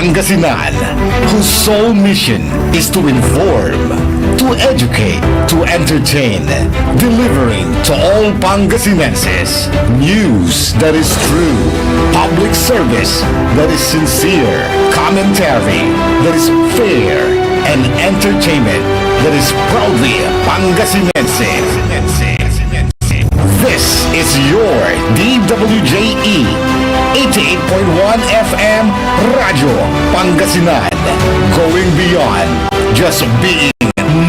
Pangasinan, whose sole mission is to inform, to educate, to entertain, delivering to all Pangasinenses news that is true, public service that is sincere, commentary that is fair, and entertainment that is proudly Pangasinense. This is your DWJE 88.1 FM Radio Pangasinan, going beyond just being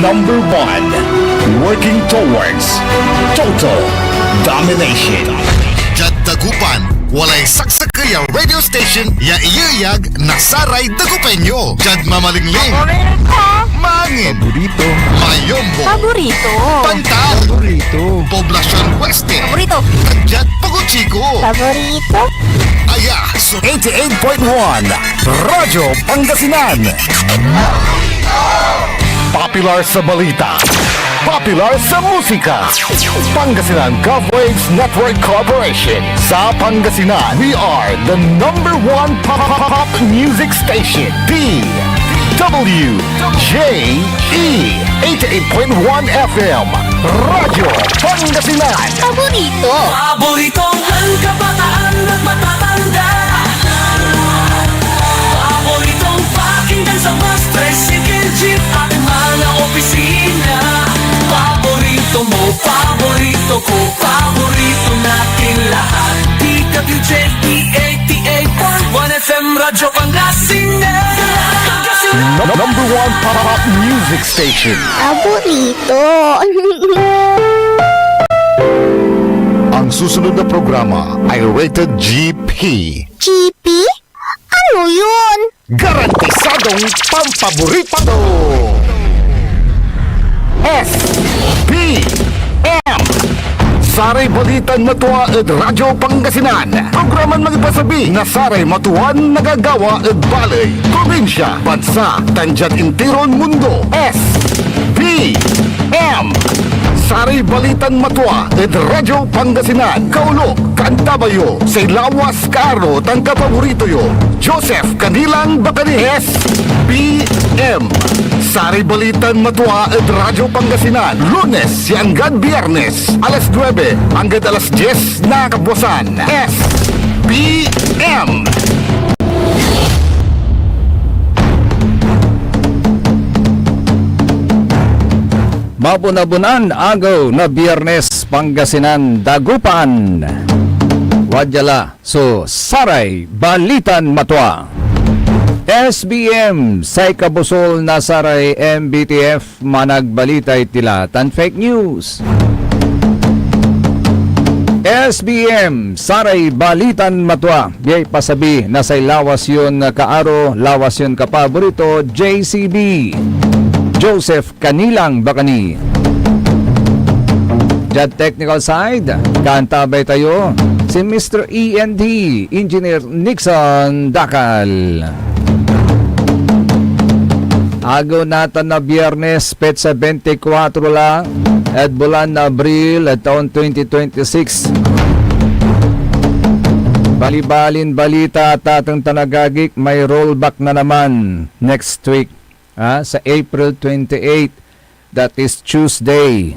number one, working towards total domination. Jad Dagupan, walay saksakaya radio station ya iyayag nasaray Dagupenyo. Jad mamalingling, mangin, Paborito. mayombo, Paborito. pantal, Paborito. poblasyon weste, Paborito. Jad Paguchiko, Paborito. aya, so 88.1 Radyo Pangasinan. Popular sa balita, popular sa musika. Pangasinan Govwaves Network Corporation. Sa Pangasinan, we are the number one pop music station. DWJE 88.1 FM Radyo Pangasinan. Paborito. Paboritong ang kabataan at matatanda. Paboritong pakinggan sa bus, tricycle, jeep at mga opisina. Paborito mo, paborito ko, paborito natin lahat. DWJE 88.1 FM Radyo Pangasinan. Number one pop music station. Paborito. Ang susunod na programa ay rated GP. GP? Ano yun? Garantisadong pampaborito. SPM Saray Balitan Matuwa ed Radyo Pangasinan. Programan magipasabi na saray matuwan nagagawa ed balay, probinsya, bansa, tanjat intiron mundo. SPM Saray Balitan Matuwa ed Radyo Pangasinan. Kaulo, Kantabayo, say lawas karo tang kapaborito yo. Joseph Kanilang Bacanihes PM Saray Balitan Matuwa ed Radyo Pangasinan. Lunes hanggang Biyernes alas 9 hanggang alas 10 na kabuwasan. SPM Mabunabunan agaw na Biyernes Pangasinan Dagupan. Wadyala so Saray Balitan Matwa. SBM say kabusol na Saray MBTF managbalitay tilatan fake news. SBM Saray Balitan Matwa. Di pasabi na say lawas yun kaaro, lawas yun kapaborito JCB. Joseph Kanilang Bacani. Jad technical side, kantabay tayo si Mr. END, Engineer Nixon Dakal. Agaw natan na Biyernes, petsa 24 lang, at bulan na Abril at taon 2026. Balibalin balita at atong tanagagik, may rollback na naman next week. Sa April 28, that is Tuesday.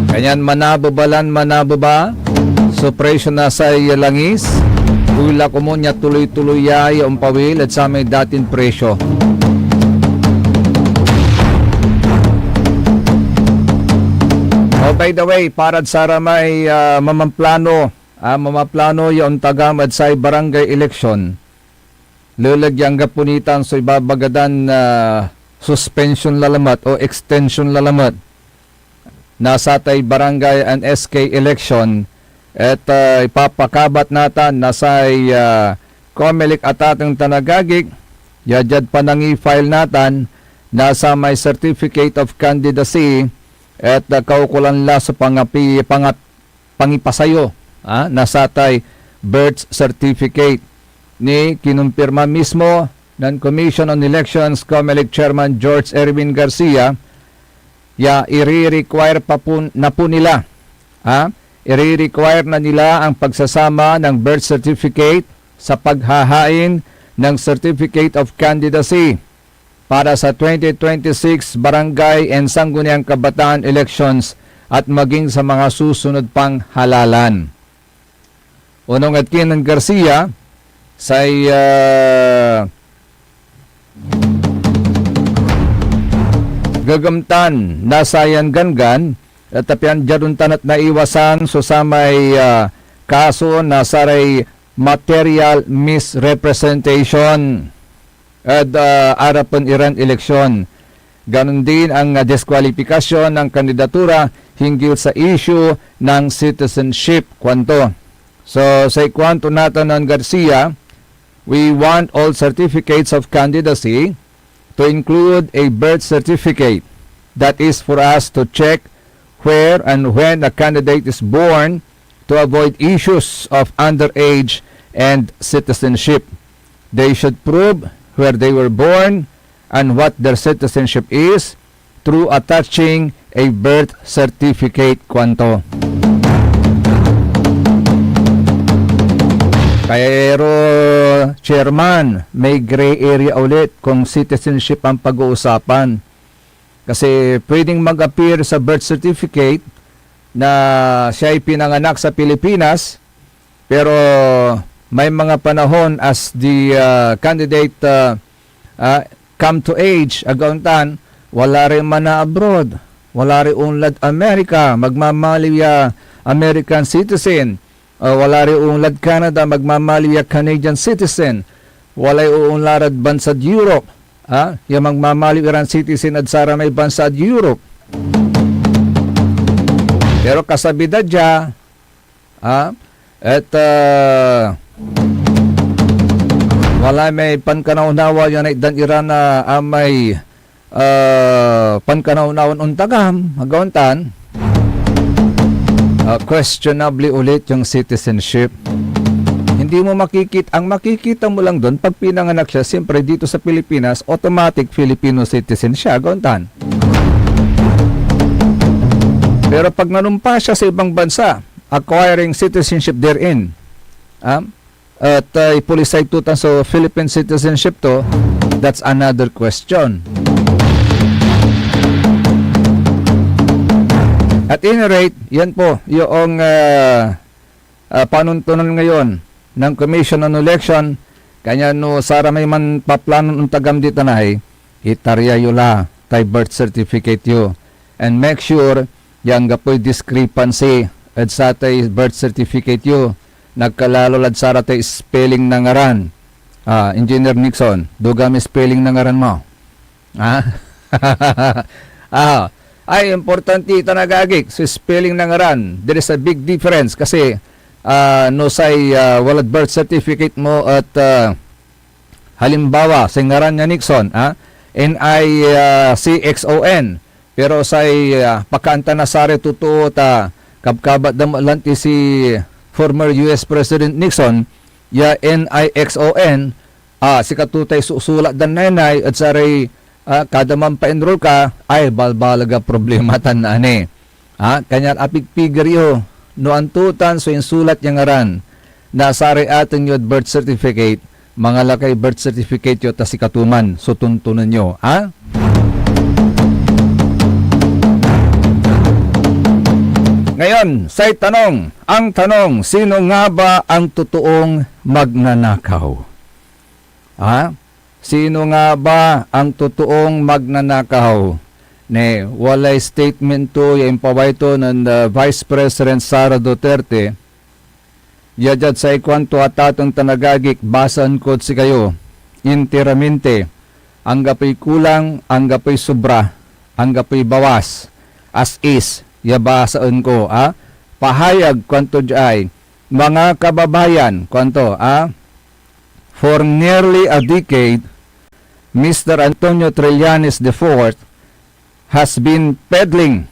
Kanyan manababalan manababa, suppression na sa langis, ula ko mo niya tuloy-tuloy ay ang pawil at sa may dating presyo. Oh, by the way, para sa may mamaplano yung tagam at sa barangay election, lulagyang gapunitan so ibabagadan suspension lalamat o extension lalamat nasa tay barangay and SK election at ipapakabat natan nasa COMELEC at ating tanagagig yadjad pa nang i-file natan nasa may certificate of candidacy at kaukulan la sa pangipasayo nasa tay birth certificate ni kinumpirma mismo ng Commission on Elections COMELEC Chairman George Erwin Garcia i-require pa po, na po nila i-require na nila ang pagsasama ng birth certificate sa paghahain ng Certificate of Candidacy para sa 2026 Barangay and Sangguniang Kabataan elections at maging sa mga susunod pang halalan. Unong at Kinan Garcia say gagamtan nasayan gangan at tapian jaruntan at naiwasan so sa may kaso na saray material misrepresentation at arapan Iran eleksyon. Ganon din ang diskwalifikasyon ng kandidatura hinggil sa issue ng citizenship kwanto. So sa kwanto natin ng Garcia, we want all certificates of candidacy to include a birth certificate. That is for us to check where and when a candidate is born to avoid issues of underage and citizenship. They should prove where they were born and what their citizenship is through attaching a birth certificate kwanto. Pero, Chairman, may gray area ulit kung citizenship ang pag-uusapan. Kasi pwedeng mag-appear sa birth certificate na siya ay pinanganak sa Pilipinas, pero may mga panahon as the candidate come to age, agauntan, wala rin man na abroad, wala rin unlad Amerika, magmamaliya American citizen, wala rin unlad Canada, magmamaliya Canadian citizen, wala rin unlad bansad Europe, yung magmamaliya Iran citizen at sara may bansad Europe. Pero kasabida dya, at wala may pankanaw-nawa yan ay dan Iran na may pankanaw-nawan untagam, magauntan, questionably ulit yung citizenship. Hindi mo makikita, ang makikita mo lang doon, pag pinanganak siya, siyempre dito sa Pilipinas, automatic Filipino citizen siya, gauntan. Pero pag nanumpa siya sa ibang bansa, acquiring citizenship therein, at ipulisay tutan sa Philippine citizenship to, that's another question. At any rate, yan po yung panuntunan ngayon ng Commission on Election. Kanya no sara may man paplanon ng tagam dito na itarya yula tay birth certificate yo and make sure yang gapoy discrepancy at sa tay birth certificate yo nagkalalo lad sara tay spelling ng ngaran. Engineer Nixon, dugami spelling ng ngaran mo. Ay importante ito nagagik so spelling ng ngaran. There is a big difference kasi no say walad birth certificate mo at halimbawa sa ngaran niya Nixon, NICXON, pero say pakanta na sare totoo ta kabkabat damalanti si former US President Nixon ya NIXON si katutay susulat dan nanay at saray kada man pa-enroll ka ay balbalaga problema tan na ani. Kanya apig figure yo no antutan so insulat yang ngaran na sari atin yo birth certificate mga lakay birth certificate yo ta si katuman so tuntunan nyo Ngayon say tanong, ang tanong, sino nga ba ang totoong magnanakaw? Sino nga ba ang totoong magnanakaw? Ne walay statement to yung pawayto ng Vice President Sara Duterte. Yajad sa ikwanto atatong tanagagik basan ko si kayo. Interaminte. Ang gapoy kulang, ang gapoy sobra, ang gapoy bawas. As is, yabasaan ko. Pahayag kwanto jay. Mga kababayan, kwanto, for nearly a decade, Mr. Antonio Trillanes IV has been peddling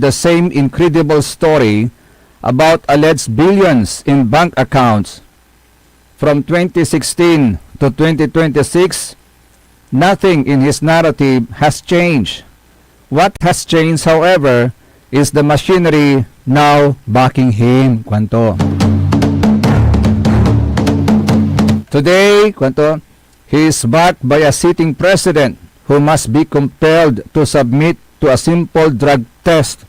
the same incredible story about alleged billions in bank accounts. From 2016 to 2026, nothing in his narrative has changed. What has changed, however, is the machinery now backing him. Kwanto. Today, kwanto, he is backed by a sitting president who must be compelled to submit to a simple drug test.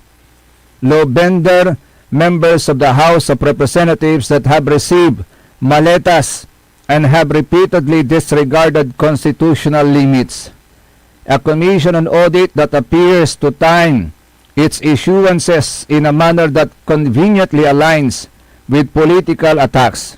Low-bender members of the House of Representatives that have received maletas and have repeatedly disregarded constitutional limits. A commission on audit that appears to time its issuances in a manner that conveniently aligns with political attacks,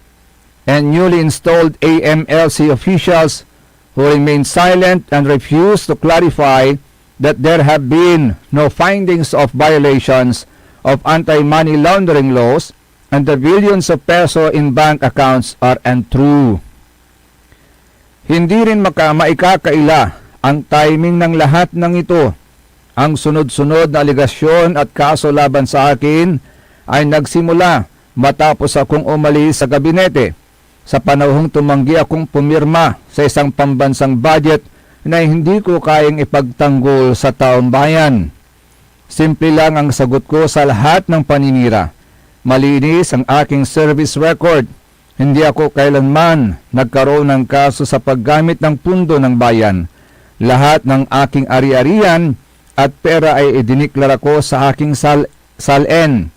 and newly installed AMLC officials who remain silent and refuse to clarify that there have been no findings of violations of anti-money laundering laws and the billions of peso in bank accounts are untrue. Hindi rin maikakaila ang timing ng lahat ng ito. Ang sunod-sunod na aligasyon at kaso laban sa akin ay nagsimula matapos akong umalis sa gabinete sa panahong tumanggi akong pumirma sa isang pambansang budget na hindi ko kayang ipagtanggol sa taong bayan. Simple lang ang sagot ko sa lahat ng paninira. Malinis ang aking service record. Hindi ako kailanman nagkaroon ng kaso sa paggamit ng pundo ng bayan. Lahat ng aking ari-arian at pera ay idiniklara ko sa aking salen.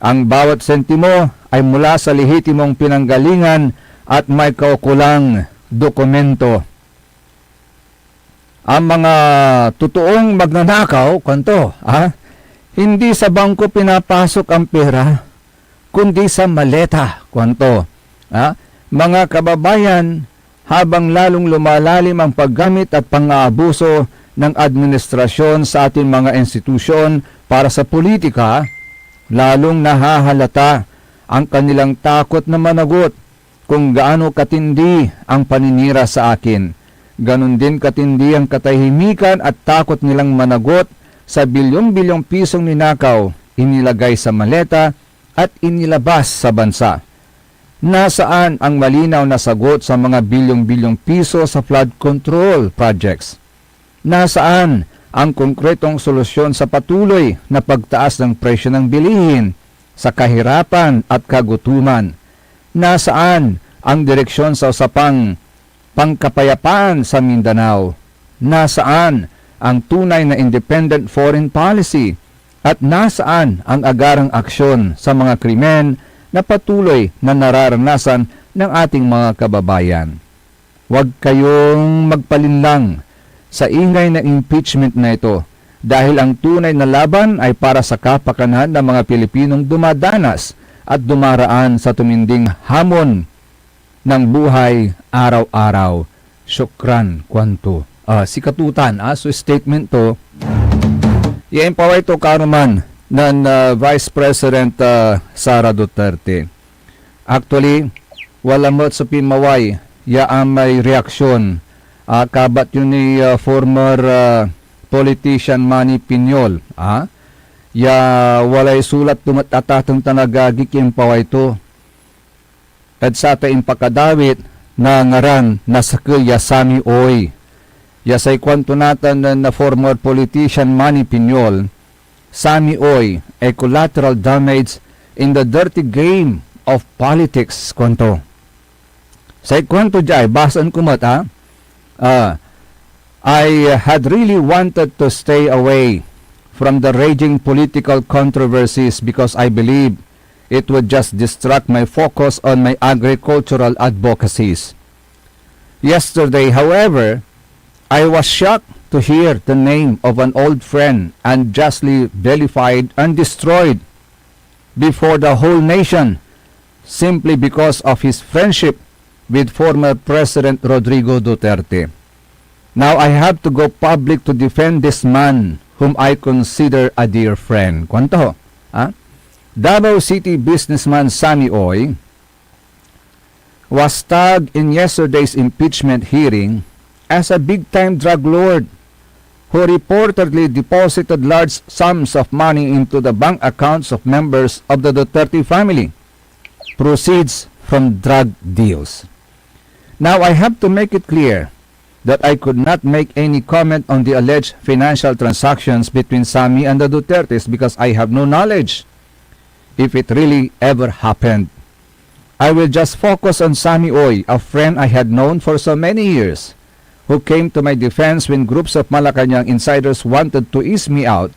Ang bawat sentimo ay mula sa lehitimong pinanggalingan at may kaukulang dokumento. Ang mga totoong magnanakaw, kanto, hindi sa bangko pinapasok ang pera, kundi sa maleta, kanto. Mga kababayan, habang lalong lumalalim ang paggamit at pang-aabuso ng administrasyon sa ating mga institusyon para sa politika, lalong nahahalata ang kanilang takot na managot kung gaano katindi ang paninira sa akin. Ganon din katindi ang katahimikan at takot nilang managot sa bilyong-bilyong pisong ninakaw, inilagay sa maleta at inilabas sa bansa. Nasaan ang malinaw na sagot sa mga bilyong-bilyong piso sa flood control projects? Nasaan ang konkretong solusyon sa patuloy na pagtaas ng presyo ng bilihin, sa kahirapan at kagutuman? Nasaan ang direksyon sa usapang pangkapayapaan sa Mindanao? Nasaan ang tunay na independent foreign policy? At nasaan ang agarang aksyon sa mga krimen na patuloy na nararanasan ng ating mga kababayan? Huwag kayong magpalinlang sa ingay na impeachment na ito dahil ang tunay na laban ay para sa kapakanan ng mga Pilipinong dumadanas at dumaraan sa tuminding hamon ng buhay araw-araw. Syukran, kwanto. Si Katutan, so statement to, i-empower ito kanuman ng Vice President Sara Duterte. Actually, wala mo sa pimaway, may reaksyon. Kabat yun ni former politician Manny Piñol. Walay sulat tumatatatang tanagagik yung paway ito. At sa taing pakadawit na ngaran na sakya Sami Oy. Yasay kwanto natin na former politician Manny Piñol, Sami Oy, a collateral damage in the dirty game of politics, kwanto. Sa kwanto jay, basan kumat I had really wanted to stay away from the raging political controversies because I believe it would just distract my focus on my agricultural advocacies. Yesterday, however, I was shocked to hear the name of an old friend unjustly vilified and destroyed before the whole nation simply because of his friendship with former President Rodrigo Duterte. Now I have to go public to defend this man whom I consider a dear friend. Kwanto? Davao City businessman Sami Oy was tagged in yesterday's impeachment hearing as a big-time drug lord who reportedly deposited large sums of money into the bank accounts of members of the Duterte family, proceeds from drug deals. Now I have to make it clear that I could not make any comment on the alleged financial transactions between Sammy and the Dutertes because I have no knowledge if it really ever happened. I will just focus on Sammy Oy, a friend I had known for so many years, who came to my defense when groups of Malacanang insiders wanted to ease me out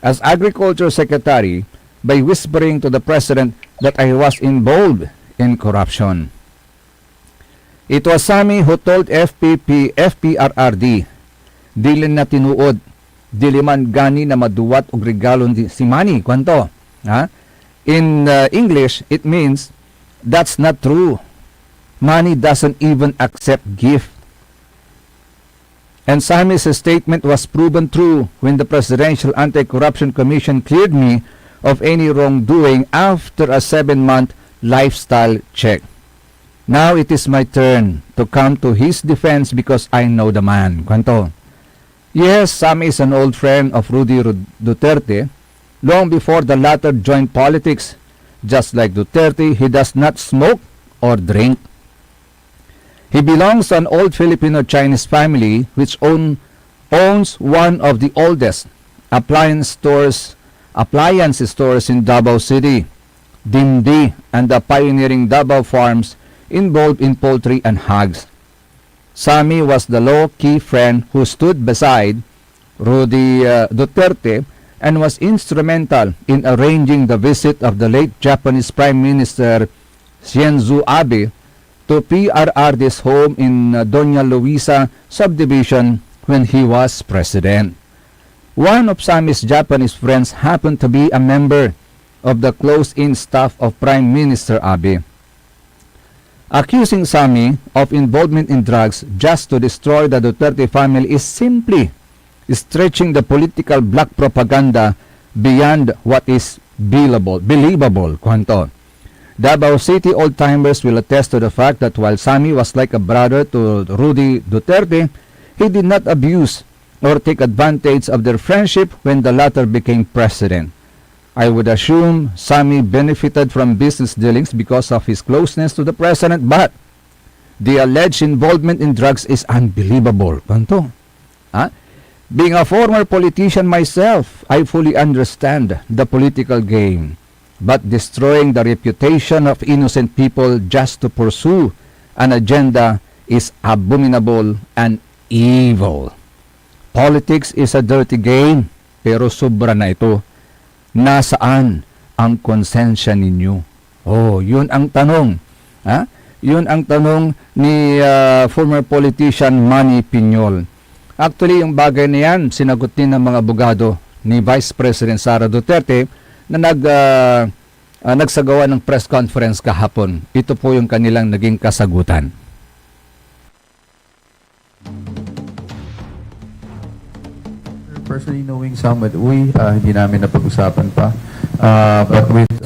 as Agriculture Secretary by whispering to the President that I was involved in corruption. It was Sammy who told FPRRD, dili na tinuod, dili man gani na maduwat og regalo si Manny. Kwanto? Ha? In English, it means, that's not true. Manny doesn't even accept gift. And Sammy's statement was proven true when the Presidential Anti-Corruption Commission cleared me of any wrongdoing after a 7-month lifestyle check. Now it is my turn to come to his defense because I know the man. Kwanto? Yes, Sammy is an old friend of Rudy Duterte long before the latter joined politics. Just like Duterte, he does not smoke or drink. He belongs to an old Filipino-Chinese family which owns one of the oldest appliance stores in Davao City, Dindi, and the pioneering Davao Farms involved in poultry and hogs. Sammy was the low-key friend who stood beside Rudy Duterte and was instrumental in arranging the visit of the late Japanese Prime Minister Shinzo Abe to PRRD's home in Doña Luisa subdivision when he was president. One of Sammy's Japanese friends happened to be a member of the close-in staff of Prime Minister Abe. Accusing Sammy of involvement in drugs just to destroy the Duterte family is simply stretching the political black propaganda beyond what is believable. Kwanto? Davao City old-timers will attest to the fact that while Sammy was like a brother to Rudy Duterte, he did not abuse or take advantage of their friendship when the latter became president. I would assume Sammy benefited from business dealings because of his closeness to the president, but the alleged involvement in drugs is unbelievable. Kwanto? Being a former politician myself, I fully understand the political game. But destroying the reputation of innocent people just to pursue an agenda is abominable and evil. Politics is a dirty game, pero sobra na ito. Nasaan ang konsensya ninyo? Oh, yun ang tanong. Yun ang tanong ni former politician Manny Piñol. Actually, yung bagay na yan, sinagot din ng mga abogado ni Vice President Sara Duterte na nagsagawa ng press conference kahapon. Ito po yung kanilang naging kasagutan. Personally knowing Samuel Uy, hindi namin napag-usapan pa. But with,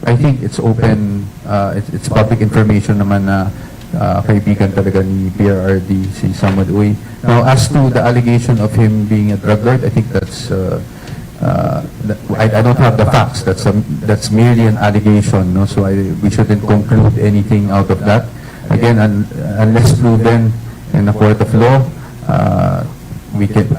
I think it's open, it's public information naman na kaibigan talaga ni PRRD, si Samuel Uy. Now, as to the allegation of him being a drug lord, I think that's, I don't have the facts. That's merely an allegation, no? So we shouldn't conclude anything out of that. Again, unless proven in a court of law,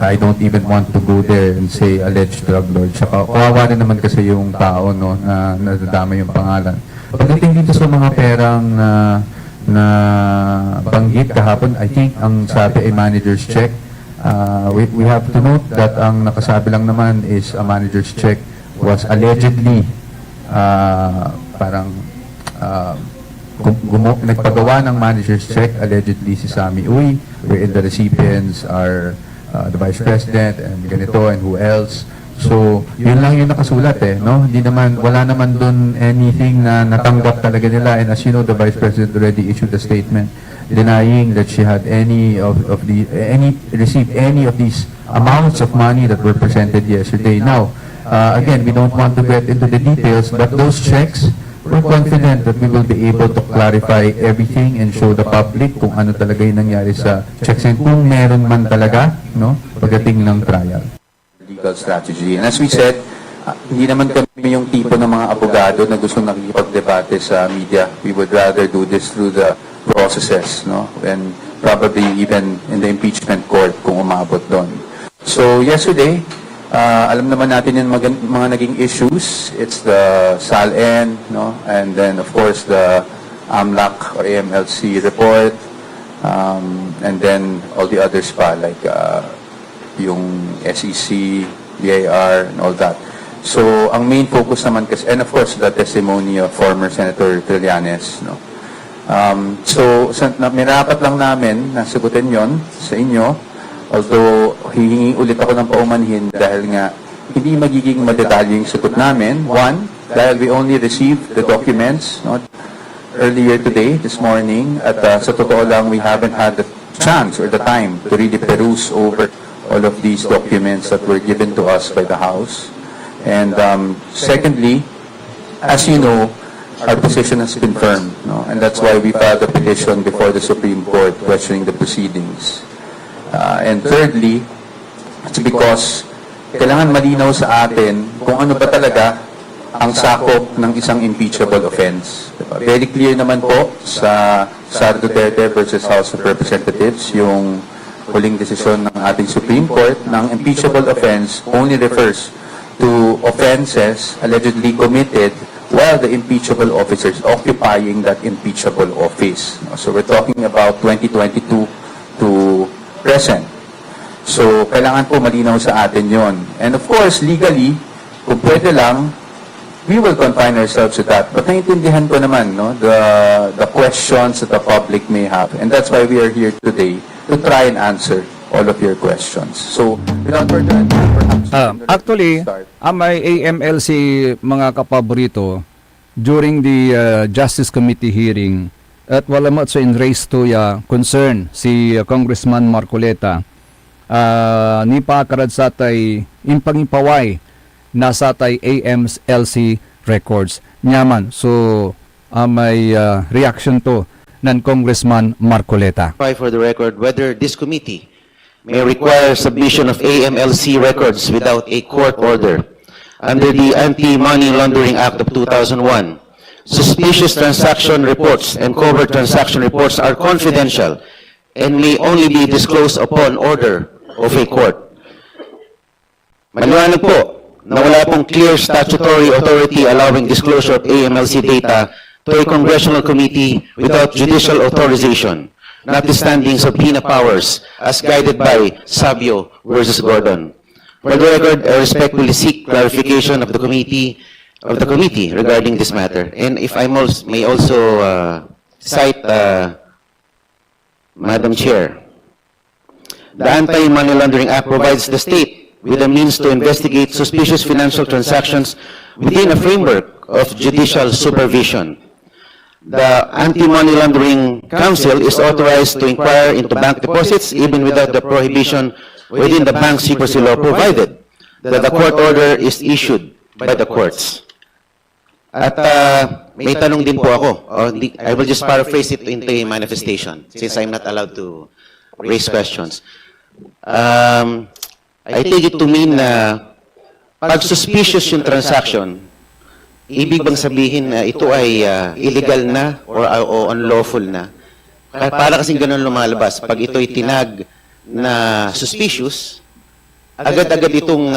I don't even want to go there and say alleged drug lord. Tsaka kawawa rin naman kasi yung tao, no, na nadadama yung pangalan. Pagdating dito sa mga perang na banggit kahapon, I think ang sabi ay manager's check. We have to note that ang nakasabi lang naman is a manager's check was allegedly nagpagawa ng manager's check allegedly si Sammy Uy, wherein the recipients are the Vice President and ganito and who else. So, yun lang yung nakasulat no? Wala naman dun anything na natanggap talaga nila. And as you know, the Vice President already issued a statement denying that she had received any of these amounts of money that were presented yesterday. Now, again, we don't want to get into the details, but those checks, we're confident that we will be able to clarify everything and show the public kung ano talaga yung nangyari sa checks and kung meron man talaga, no, pagdating ng trial. Legal strategy. And as we said, hindi naman kami yung tipo ng mga abogado na gusto nakikipagdebate sa media. We would rather do this through the processes, no? And probably even in the impeachment court kung umabot doon. So yesterday, alam naman natin yung mga naging issues. It's the SALN, no? And then of course the AMLAC or AMLC report, and then all the others pa like yung SEC, DIR, and all that. So ang main focus naman kasi, and of course the testimony of former Senator Trillanes, no? Mirapat lang namin na sagutin yon sa inyo. Although, hihingi ulit ako ng paumanhin dahil nga hindi magiging madetalyeng sagot namin. One, dahil we only received the documents, no, earlier today, this morning, at sa totoo lang, we haven't had the chance or the time to really peruse over all of these documents that were given to us by the House. And secondly, as you know, our position has been firm, no? And that's why we filed a petition before the Supreme Court questioning the proceedings. And thirdly, it's because kailangan malinaw sa atin kung ano ba talaga ang sakop ng isang impeachable offense. Diba? Very clear naman po sa Sara Duterte versus House of Representatives, yung huling desisyon ng ating Supreme Court ng impeachable offense only refers to offenses allegedly committed while the impeachable officers occupying that impeachable office. So we're talking about 2022 to present. So kailangan po malinaw sa atin yon. And of course, legally, kung pwede lang, we will confine ourselves to that. But naiintindihan ko naman, no, the questions that the public may have. And that's why we are here today to try and answer all of your questions. So, without further ado, perhaps... Actually, may AMLC mga kapaborito during the Justice Committee hearing at wala mo so in raise to concern si Congressman Marcoleta ni pakarad satay impangipaway na satay AMLC records nyaman. So, may reaction to ng Congressman Marcoleta. For the record, whether this committee may require submission of AMLC records without a court order under the Anti-Money Laundering Act of 2001. Suspicious transaction reports and covert transaction reports are confidential and may only be disclosed upon order of a court. Maliwanag po na wala pong clear statutory authority allowing disclosure of AMLC data to a congressional committee without judicial authorization, notwithstanding subpoena powers as guided by Sabio versus Gordon. For the record, I respectfully seek clarification of the committee regarding this matter. And if I may also cite Madam Chair, the Anti-Money Laundering Act provides the state with a means to investigate suspicious financial transactions within a framework of judicial supervision. The Anti-Money Laundering Council is authorized to inquire into bank deposits even without the prohibition within the bank secrecy law, provided that the court order is issued by the courts. At may tanong din po ako. I will just paraphrase it into a manifestation since I'm not allowed to raise questions. I take it to mean na pag suspicious yung transaction, ibig bang sabihin na ito ay illegal na o unlawful na? Para kasing ganun lumalabas. Pag ito ay tinag na suspicious, agad-agad itong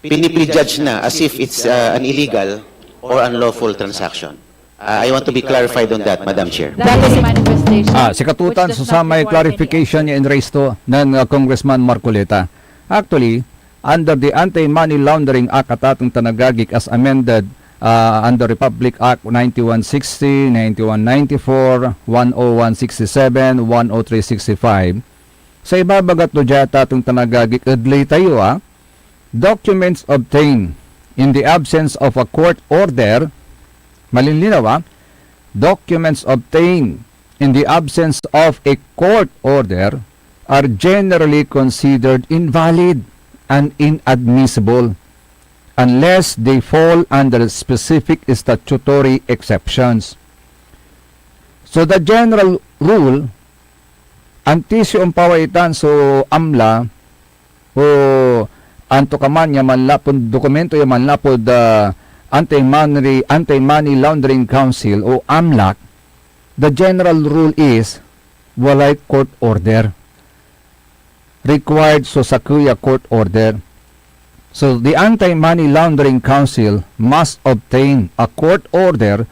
pinipre-judge na as if it's an illegal or unlawful transaction. I want to be clarified on that, Madam Chair. That is a manifestation. Si Katutan, which does so not may require any clarification niya in raise to ng Congressman Marcoleta. Actually, under the Anti-Money Laundering Act at atong tanagagik as amended under Republic Act 9160, 9194, 10167, 10365, sa ibabagat to dyan atong tanagagik adlay tayo documents obtained in the absence of a court order, malinlinaw documents obtained in the absence of a court order are generally considered invalid and inadmissible unless they fall under specific statutory exceptions. So the general rule, antisyo ang pawaitan so amla o anto kaman ya manlapod dokumento ya manlapod Anti-Money Laundering Council o AMLAC, the general rule is walay court order. Required so sakuya court order. So the Anti-Money Laundering Council must obtain a court order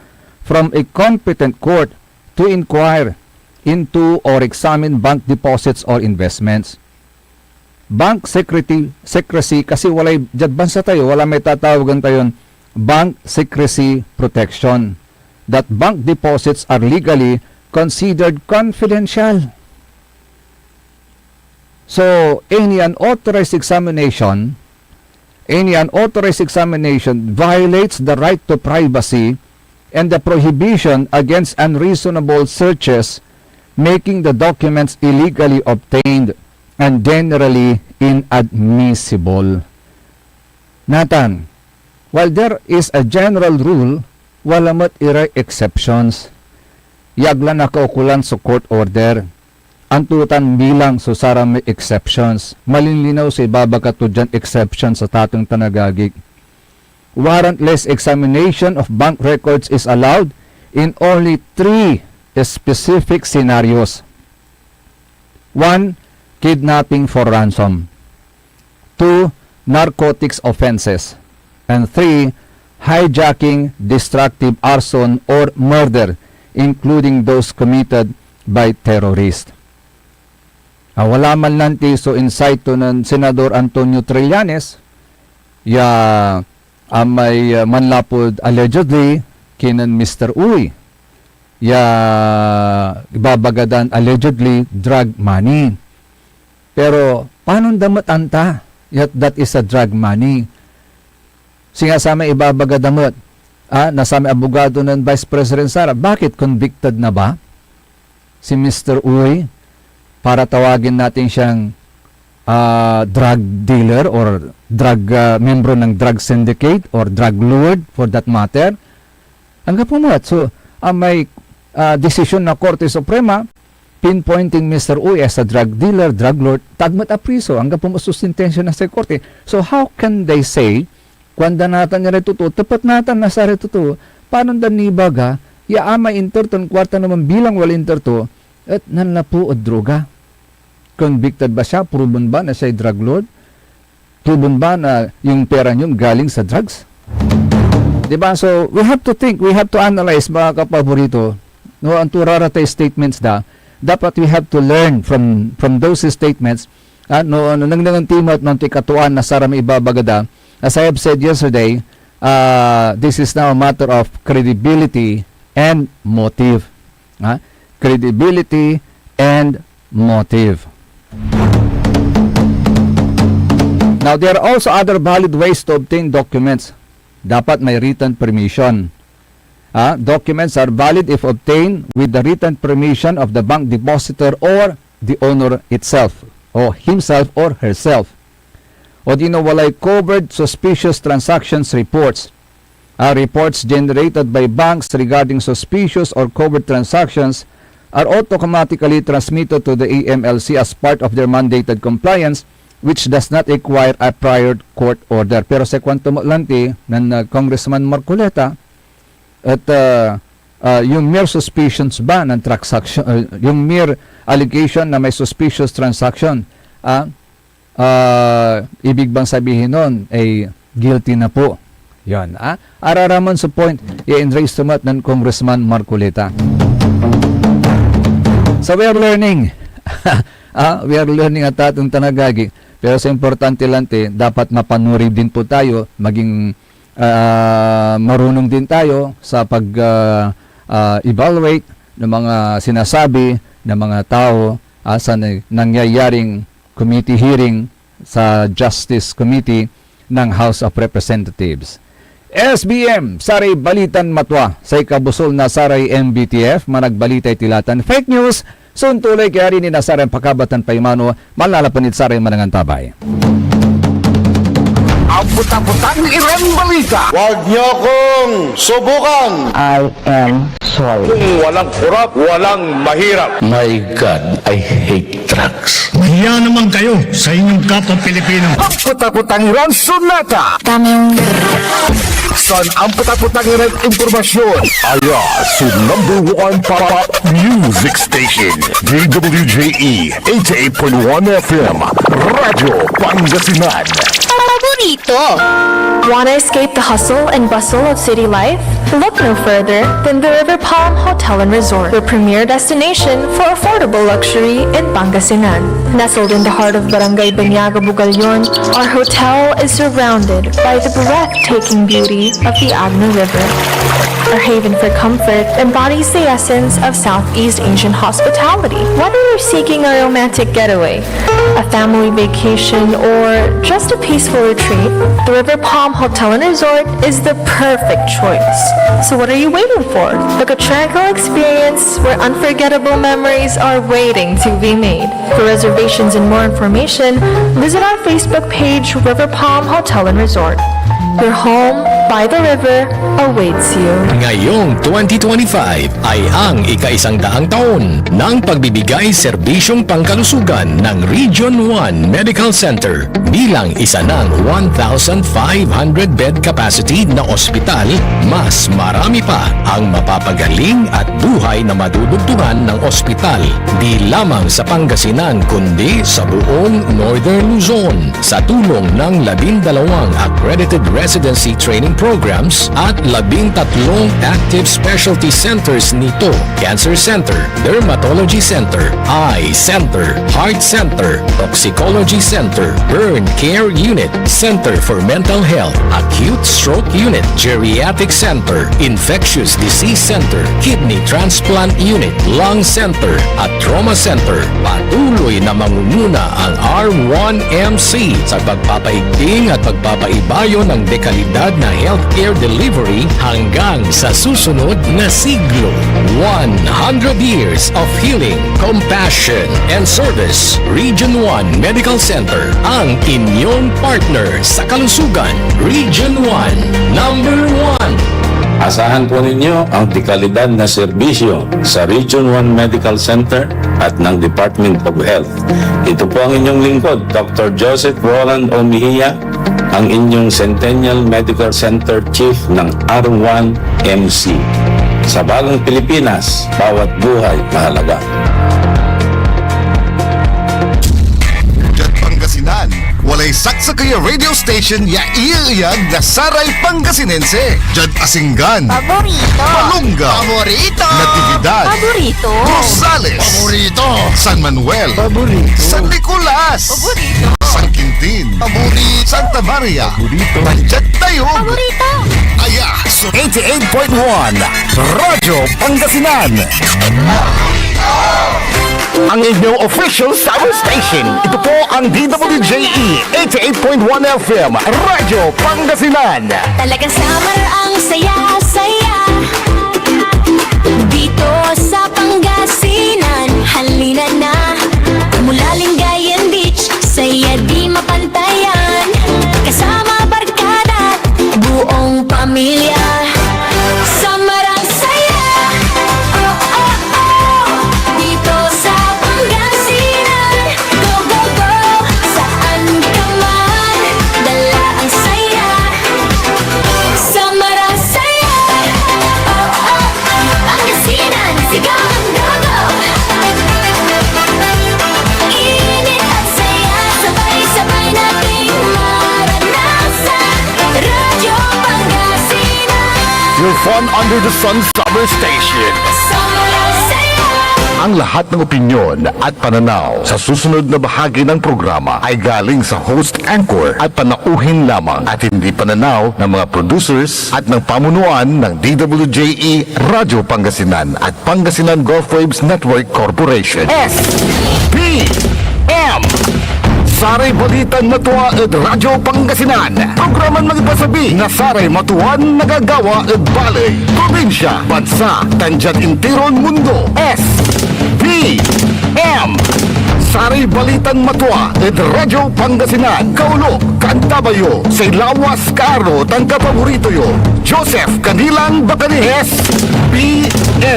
from a competent court to inquire into or examine bank deposits or investments. Bank secrecy kasi walay jad bansa tayo, wala may tatawagan tayo bank secrecy protection, that bank deposits are legally considered confidential. So any unauthorized examination violates the right to privacy and the prohibition against unreasonable searches, making the documents illegally obtained and generally inadmissible. Nathan, while there is a general rule, wala mat ira exceptions. Yagla na kaukulan sa court order. Antutan bilang so sara may exceptions. Malinlinaw sa ibaba ka to dyan exceptions sa tatong tanagagig. Warrantless examination of bank records is allowed in only 3 specific scenarios. 1. Kidnapping for ransom. 2. Narcotics offenses. And 3. Hijacking, destructive arson, or murder, including those committed by terrorists. Wala man lanti so insight to ng Senador Antonio Trillanes may manlapod allegedly kinan Mr. Uy ibabagadan allegedly drug money. Pero paano damat anta that is a drug money? Singasama ibabagadamot nasama abogado ng Vice President Sara, bakit convicted na ba si Mr. Uy para tawagin natin siyang drug dealer or membro ng drug syndicate or drug lord for that matter? Hanggang pumat. So, may decision na Korte Suprema pinpointing Mr. Uy as a drug dealer, drug lord, tagmat apriso. Hanggang pumat susintensyon na sa Korte. So, how can they say, kwanda natin niya rito, tapat natin nasa rito, paano danibaga, amay interton, kwarta naman bilang wala interto, at nanlapo o droga. Convicted ba siya? Proven ba na siya drug lord? Proven ba na yung pera niyo galing sa drugs? Diba? So, we have to think, we have to analyze mga kapaborito. No, ang turaratay statements dapat we have to learn from those statements. Nang timot ng tikatuan na sarang ibabagada. As I have said yesterday, this is now a matter of credibility and motive. Credibility and motive. Now, there are also other valid ways to obtain documents. Dapat may written permission. Documents are valid if obtained with the written permission of the bank depositor or the owner itself, or himself or herself. O walay covered suspicious transactions reports. Reports generated by banks regarding suspicious or covered transactions are automatically transmitted to the AMLC as part of their mandated compliance, which does not require a prior court order. Pero sa kwento mo lanti ng Congressman Marcoleta, at yung mere suspicions ba ng transaction, yung mere allegation na may suspicious transaction, ibig bang sabihin nun ay guilty na po. Yan. Araraman sa point, i-enrace tumat ng Congressman Marcoleta. So we are learning. We are learning at atong tanagagi. Pero sa importante lang, dapat mapanuri din po tayo, maging marunong din tayo sa pag-evaluate ng mga sinasabi ng mga tao sa nangyayaring committee hearing sa Justice Committee ng House of Representatives. SBM, saray balitan matwa sa ikabusol na saray MBTF, managbalitay tilatan fake news, suntuloy kaya rin ni nasaray pakabatan paimano, malalapanit saray manangan tabay. Abot-abotang irang balita. Huwag niyo kong subukan. I am sorry. Kung walang kurap, walang mahirap. My God, I hate drugs. Mahiya naman kayo sa inyong kapwa Pilipino. Ang puta-putangiran sunata. San ang puta-putangiran impormasyon. Aya, sa number 1 pop music station. DWJE 88.1 FM. Radyo Pangasinan. Paborito. Want to escape the hustle and bustle of city life? Look no further than the River Palm Hotel and Resort, the premier destination for affordable luxury in Pangasinan. Nestled in the heart of Barangay Banyaga, Bugalyon, our hotel is surrounded by the breathtaking beauty of the Agno River. Our haven for comfort embodies the essence of Southeast Asian hospitality. Whether you're seeking a romantic getaway, a family vacation, or just a peaceful retreat, the River Palm Hotel and Resort is the perfect choice. So what are you waiting for? Book a tranquil experience where unforgettable memories are waiting to be made. For reservations and more information, visit our Facebook page, River Palm Hotel and Resort. Your home by the river awaits you. Ngayong 2025 ay ang ika-100 taon ng pagbibigay serbisyong pangkalusugan ng Region 1 Medical Center bilang isa ng 1,500 bed capacity na ospital. Mas marami pa ang mapapagaling at buhay na madudugtungan ng ospital di lamang sa Pangasinan kundi sa buong Northern Luzon sa tulong ng 12 accredited residency training programs at 13 active specialty centers nito: Cancer Center, Dermatology Center, Eye Center, Heart Center, Toxicology Center, Burn Care Unit, Center for Mental Health, Acute Stroke Unit, Geriatric Center, Infectious Disease Center, Kidney Transplant Unit, Lung Center at Trauma Center. Patuloy na mangunguna ang R1MC sa pagpapaigting at pagpapaibayo ng dekalidad na healthcare delivery hanggang sa susunod na siglo. 100 years of healing, compassion, and service. Region 1 Medical Center, ang inyong partner sa kalusugan. Region 1, number 1. Asahan po ninyo ang dekalidad na serbisyo sa Region 1 Medical Center at ng Department of Health. Ito po ang inyong lingkod, Dr. Joseph Roland Omihia, ang inyong Centennial Medical Center Chief ng R1MC. Sa bagong Pilipinas, bawat buhay mahalaga. Diyan Pangasinan, walay saksakaya radio station ya iiyag na Saray Pangasinense. Diyan Asinggan, Paborito. Malunga, Paborito. Natividad, Paborito. Rosales, Paborito. San Manuel, Paborito. San Nicolas, Paborito. San Quintin, Paborito, Santa Maria, Paborito. Nandiyan Tayog, Paborito. Aya, so 88.1 Radyo Pangasinan. Ang inyong official summer station. Ito po ang DWJE 88.1 FM Radyo Pangasinan. Talagang summer ang saya-saya dito sa Pangasinan. Halina na mula Lingayen Beach, saya di mapantayan. Kasama barkada, buong pamilya. Summer ang saya, oh oh oh, dito sa Pangasinan. Go go go, saan ka man, dala ang saya. Summer ang saya, oh oh oh, Pangasinan, sigaw ang go-go. Init at saya, sabay-sabay nating maranasan. Radyo Pangasinan, Your fun under the sun summer station. summer ang saya. Ang lahat ng opinyon at pananaw sa susunod na bahagi ng programa ay galing sa host anchor at panauhin lamang at hindi pananaw ng mga producers at ng pamunuan ng DWJE Radyo Pangasinan at Pangasinan Gulf Waves Network Corporation. SPM Saray Balitan Matuwa at Radyo Pangasinan. Programan magipasabi na Saray Matuwan nagagawa at balay. Probinsya, bansa, tandyan intiron mundo. SBM Saray Balitan Matuwa at Radyo Pangasinan. Kaulo, Kantabayo, say Lawas Karo, tangka paborito yo. Joseph Kanilang Bacanihes, BM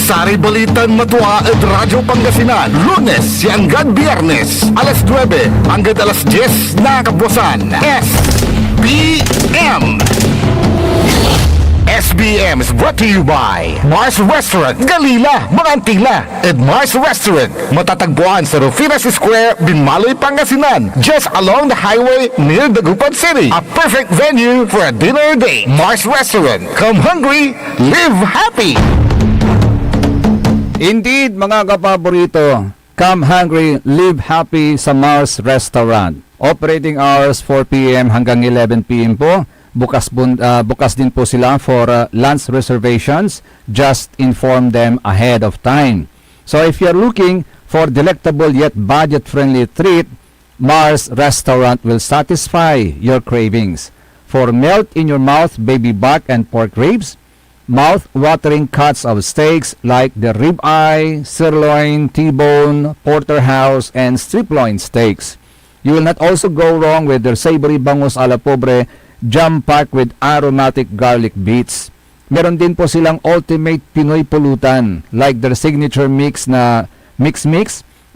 Saray Balitan Matua at Radyo Pangasinan. Lunes hanggang Biyernes, alas 9 hanggang alas 10 na kabuwasan. SBM. SBM is brought to you by Mars Restaurant, Galila, Manantila, and Mars Restaurant. Matatagpuan sa Rufinas Square, Binmaloy, Pangasinan, just along the highway near Dagupan City. A perfect venue for a dinner date. Mars Restaurant. Come hungry, live happy. Indeed, mga kapaborito, come hungry, live happy sa Mars Restaurant. Operating hours 4 p.m. hanggang 11 p.m. po. Bukas din po sila for lunch reservations. Just inform them ahead of time. So if you're looking for delectable yet budget-friendly treat, Mars Restaurant will satisfy your cravings. For melt-in-your-mouth baby back and pork ribs, mouth-watering cuts of steaks like the ribeye, sirloin, T-bone, porterhouse, and strip-loin steaks. You will not also go wrong with their savory bangus a la pobre, jam-packed with aromatic garlic beets. Meron din po silang ultimate Pinoy pulutan like their signature mix na mix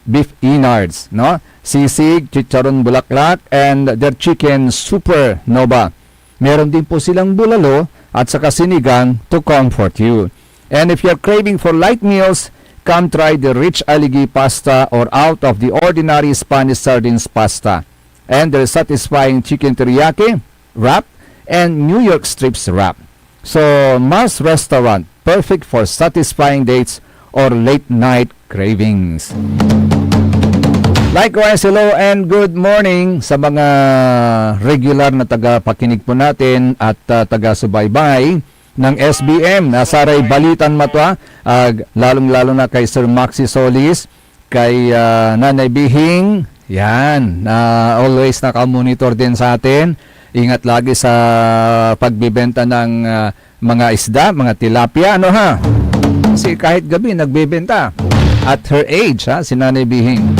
beef innards, no? Sisig, chicharon bulaklak, and their chicken super nova. Meron din po silang bulalo at saka sinigang to comfort you. And if you're craving for light meals, come try the rich aligi pasta or out of the ordinary Spanish sardines pasta. And their satisfying chicken teriyaki wrap and New York strips wrap. So, Mars Restaurant, perfect for satisfying dates or late night cravings. Likewise, hello and good morning sa mga regular na taga-pakinig po natin at taga-subaybay ng SBM na Saray Balitan Matua, lalong-lalo na kay Sir Maxi Solis, kay Nanay Bihing, yan, always naka-monitor din sa atin. Ingat lagi sa pagbibenta ng mga isda, mga tilapia, ano ha? Kasi kahit gabi nagbebenta. At her age, ha, si Nanay Bihing.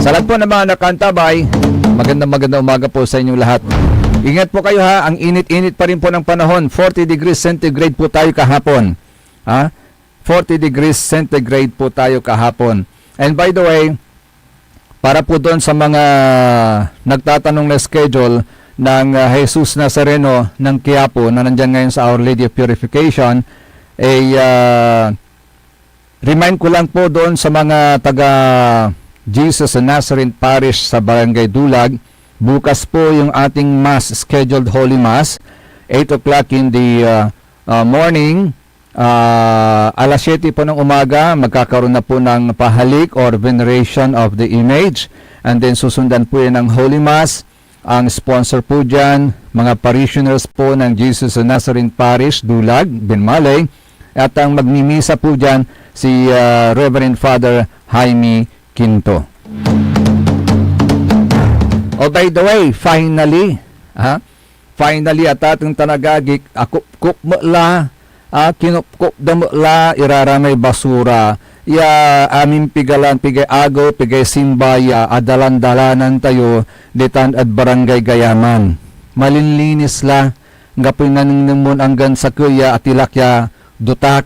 Sa lahat po ng mga nakantabay, magandang umaga po sa inyong lahat. Ingat po kayo ha, ang init-init pa rin po ng panahon. 40 degrees centigrade po tayo kahapon. Ha? 40 degrees centigrade po tayo kahapon. And by the way, para po doon sa mga nagtatanong na schedule ng Jesus Nazareno ng Quiapo na nandyan ngayon sa Our Lady of Purification, remind ko lang po doon sa mga taga Jesus Nazarene Parish sa Barangay Dulag, bukas po yung ating Mass, scheduled Holy Mass, 8 o'clock in the morning, alas 7 po ng umaga, magkakaroon na po ng pahalik or veneration of the image, and then susundan po yan ng Holy Mass. Ang sponsor po dyan, mga parishioners po ng Jesus Nazarene Parish, Dulag, Binmalay, at ang magmimisa po dyan si Reverend Father Jaime Quinto. Oh, by the way, finally, at ating tanagagik, akupkup mo la, kinupkup da mo la, iraramay basura, amin pigalan, pigay agaw, pigay simbaya, adalan-dalanan tayo, detan at barangay Gayaman. Malinlinis la, ngapoy naningnemon anggan sa kuya at ilakya dutak.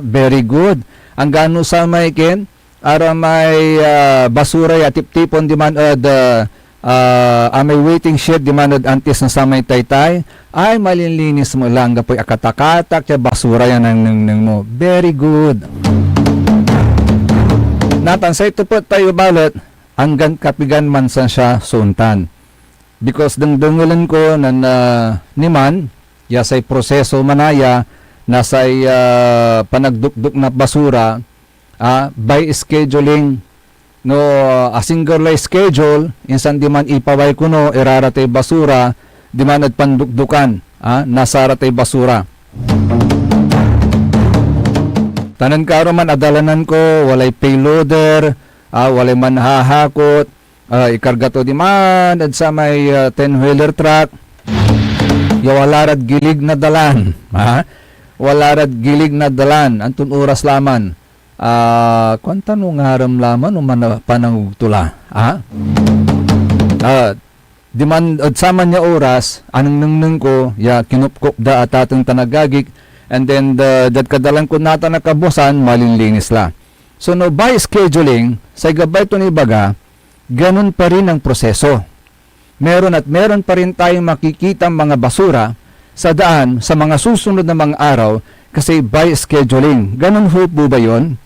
Very good. Ang gano sa may ken, ara may basura ya tip-tipon diman may waiting shed diman antes na sa may taytay, ay malinlinis mo lang, ngapoy akatakatak, ya basura yan ang mo. Very good. Natansay ito po tayo balot, hanggang kapigan man sa siya suntan. Because dangdangulan ko na niman, yasay proseso manaya, nasay panagdukduk na basura, by scheduling, no, a single schedule, insan di man ipaway ko no, iraratay basura, di man at pandukdukan, nasaratay basura. Tanan karo man adalanan ko, walay payloader, walay man hahakot, ikarga to di man, at sa may 10-wheeler truck, yawalarad gilig na dalan, walarad gilig na dalan, antun oras laman, kung tanong haram laman, panangugtula, di man, at sa man niya oras, anong nang ko, ya kinupkop da at atong tanagagik, and then dat kadalang kun nata nakabusan malinlinis la. So no, by scheduling sa gabay to ni baga, ganun pa rin ang proseso. Meron pa rin tayong makikita mga basura sa daan sa mga susunod na mga araw kasi by scheduling. Ganun ho po ba yun?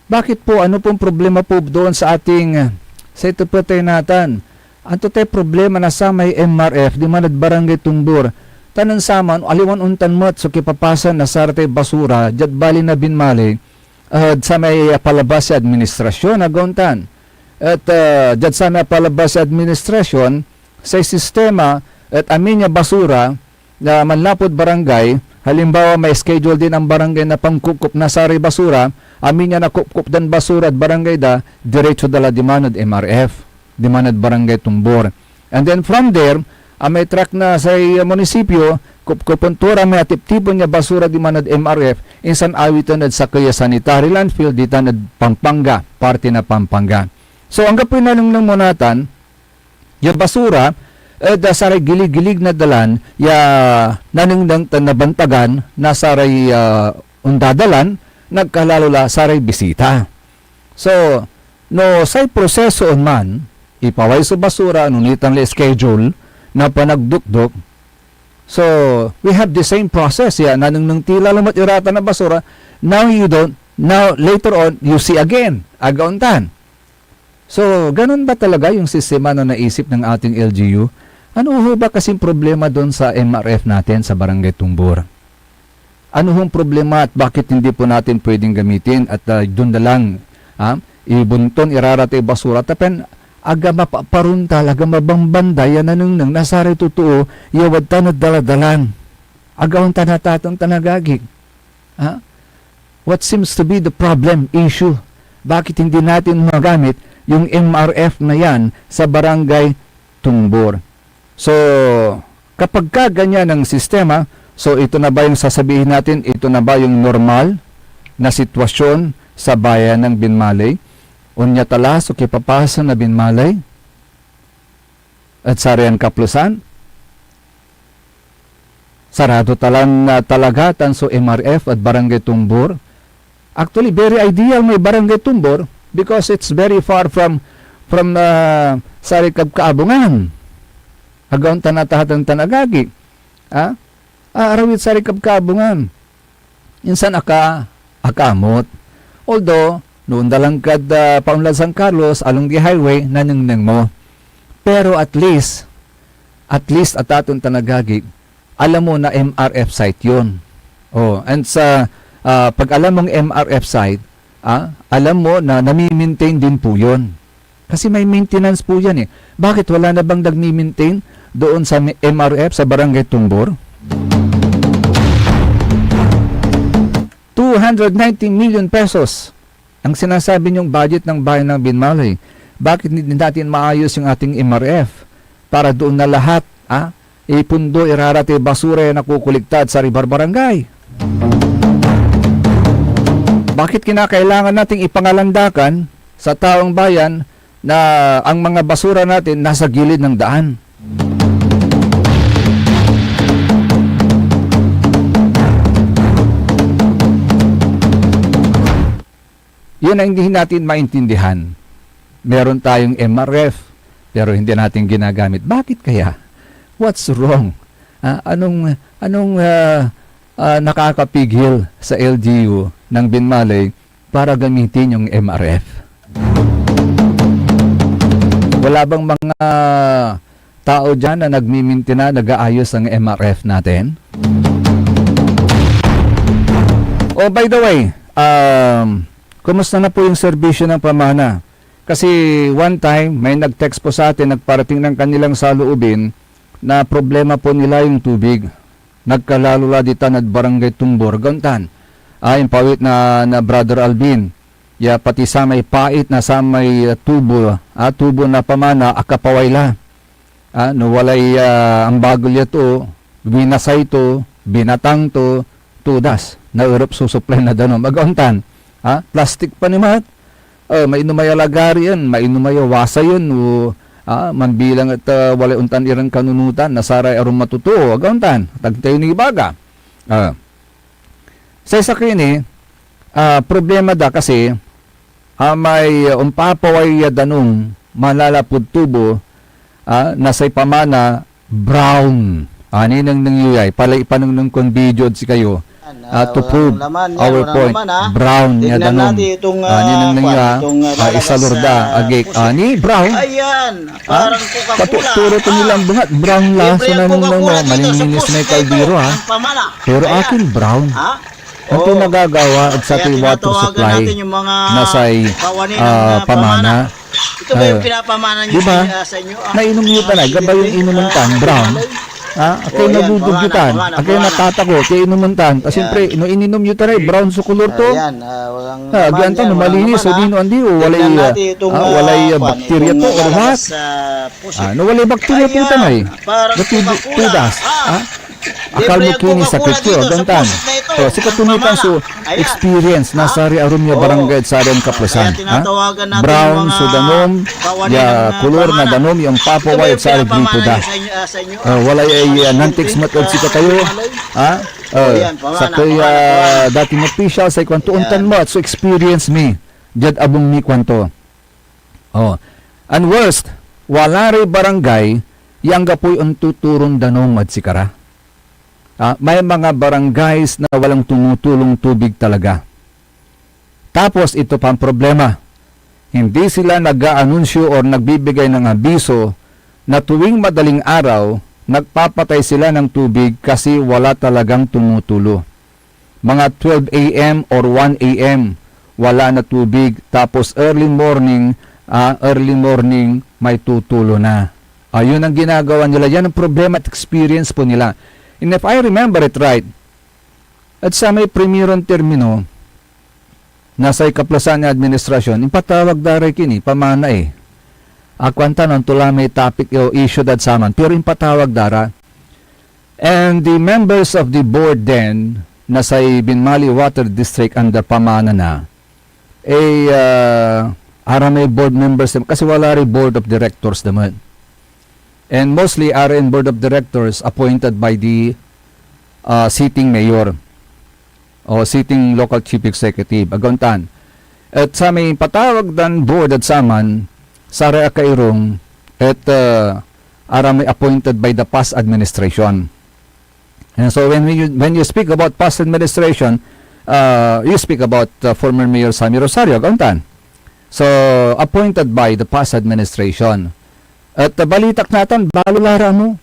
Bakit po? Ano pong problema po doon sa ating sa ito po tayo natin? Anto tayo problema na sa may MRF, di manad barangay Tumbur. Tanan saman, aliwan untan mo't so kipapasan na sarate basura, jad bali na binmali, sa may palabas sa administrasyon, agontan. At jad sa may palabas sa administrasyon, sa sistema, at amin niya basura, na manlapod barangay, halimbawa may schedule din ang barangay na pangkukup na sari basura, amin niya na kup dan basura at barangay da, diretso dala dimanad MRF, dimanad barangay Tumbor. And then from there, may truck na sa munisipyo, kupuntura may atip-tipon niya basura dimanad MRF, insan awitan at sa kaya sanitary landfill, ditan at Pampanga, parte na Pampanga. So, ang gapin na nung monatan, yung basura, saray gilig-gilig na dalan, naningdang nabantagan, na saray undadalan, nagkalalula saray bisita. So, no, say proseso on man, ipaway sa basura, nunitan le schedule, na panagdukduk. So, we have the same process, nanong tila lamat irata na basura, now you don't, now later on, you see again, agauntan. So, ganun ba talaga yung sistema na naisip ng ating LGU? Ano ho ba kasing problema doon sa MRF natin sa Barangay Tumbur? Ano hong problema at bakit hindi po natin pwedeng gamitin at doon na lang ibunton, irarate basura, tapen aga mapaparuntal, aga mabambanda, yan anong nang nasari totoo, yawad tanad daladalan. Agawang tanatatang tanagagig. What seems to be the problem, issue? Bakit hindi natin magamit yung MRF na yan sa Barangay Tumbur? So, kapag ka ganyan ang sistema, so ito na ba yung sasabihin natin, ito na ba yung normal na sitwasyon sa bayan ng Binmalay? Unya talas o kipapasa na Binmalay? At sarian kaplusan? Sarado talang talagatan so MRF at Barangay Tumbur? Actually, very ideal may Barangay Tumbur because it's very far from sari kabkaabungan. Hagaon tanatahatang tanagagi. Arawit sari kabkaabungan. Insan akamot. Although, noon dalang kad paunlad San Carlos along the highway nanungnang mo. Pero at least atatong tanagagi, alam mo na MRF site yun. And sa pag alam mong MRF site, alam mo na nami-maintain din po yun. Kasi may maintenance po yan eh. Bakit wala na bang nagmi-maintain doon sa MRF sa Barangay Tumbur? 290 million pesos ang sinasabi niyong budget ng bayan ng Binmalay. Bakit hindi natin maayos yung ating MRF para doon na lahat ipundo, irarate, basura na kukuligtad sa ribar barangay? Bakit kinakailangan nating ipangalandakan sa taong bayan na ang mga basura natin nasa gilid ng daan? Yun ang hindi natin maintindihan. Meron tayong MRF, pero hindi natin ginagamit. Bakit kaya? What's wrong? Anong nakakapigil sa LGU ng Binmalay para gamitin yung MRF? Wala bang mga tao dyan na nagmimintina, nag-aayos ang MRF natin? Oh, by the way, kumusta na po yung serbisyo ng pamana? Kasi one time, may nag-text po sa atin, nagparating ng kanilang saloobin na problema po nila yung tubig. Nagkalalula dito na Barangay Tumbur, Gantan. Yung pawit na Brother Alvin. Pati sa may pait na sa may tubo na pamana, akapawayla. No, walay ang bagol yato, binasay to, binatang to, tudas. Na Europe susupply na danon. Maguntan. Plastic pa ni mat. May inumaya lagari yan, may inumaya wasa yun, o manbilang at walay untan irang kanunutan nasaray aron matutuo agauntan tagtayo ni ibaga. Sa isa kini problema da kasi may umpapaway danong malalapod tubo nasay pamana brown aninang nangyuyay palay ipanong ng video si kayo to prove our point brown niya danong aninang nangyuyay isalurda agik ani brown Ayan, parang Coca-Cola. patuturo to nilang bungat brown laso na nung malininis na yung kaldero pero akin brown ang nagagawa at sa ating water supply nasay pamana. Ito ba yung pinapamana niyo diba? sa inyo? Nainom nyo tanay, gaba yung inumuntan, brown. Akay nadudugyutan, akay natatakot, kaya inumuntan. Siyempre, ininom nyo tanay, brown sa kulor to. Ayan, Agyan to, malinis, o dino, andi, walay bakterya to, or what? Walay bakterya to tanay. Tudas, akal mo kini sakit yun, gantan. So, si katunitan so, experience na sari arum niya barangay at sari ang kaplasan. Brown, so danom, ya kulor na danom, yung papaway at sari dito da. Walay ay nantiks matod si katayo. Sa kaya dating official sa ikwantuuntan mo at so experience me. Jad abong mi kwanto. And worst, wala rin barangay, yang gapoy ang tuturong danom at sikara. May mga barangays na walang tumutulong tubig talaga. Tapos ito pa ang problema. Hindi sila nag-aanunsyo or nagbibigay ng abiso na tuwing madaling araw, nagpapatay sila ng tubig kasi wala talagang tumutulo. Mga 12 a.m. or 1 a.m. wala na tubig. Tapos early morning may tutulo na. Ayun ang ginagawa nila. Yan ang problema at experience po nila. And if I remember it right, at sa may premierong termino, nasa ikaplasan na administrasyon, impatawag daray kini, pamana Akwanta nun, tula may topic o issue that saman, pero impatawag dara. And the members of the board then, nasa Binmali Water District under pamana na, aramay board members, kasi wala rin board of directors naman. And mostly are in board of directors appointed by the sitting mayor o sitting local chief executive. Aguntan. At sa may patawag dan board at saman, sara kairong at aramay appointed by the past administration. And so when you speak about past administration, you speak about former Mayor Sammy Rosario. Aguntan. So appointed by the past administration. At balitak natin, balo lara mo.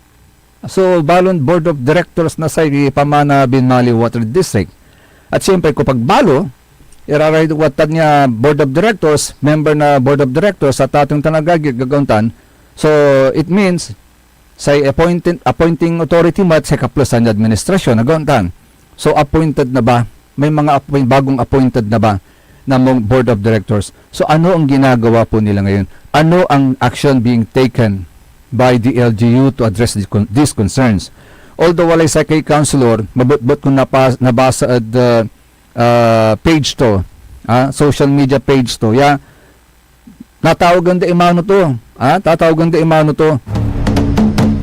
So, balon board of directors na sa pamana Binmali Water District. At siyempre, kapag balo, iraray watad niya board of directors, member na board of directors sa tatong tanagagig gagauntan. So, it means, sa appointing authority mo at sa kaplasan na administrasyon nagauntan. So, appointed na ba? May mga bagong appointed na ba na board of directors? So, ano ang ginagawa po nila ngayon? Ano ang action being taken by the LGU to address these concerns? Although walay sa kay councilor, mabot kung nabasa at page to, social media page to, natawagan da imano to, tatawagan da imano to.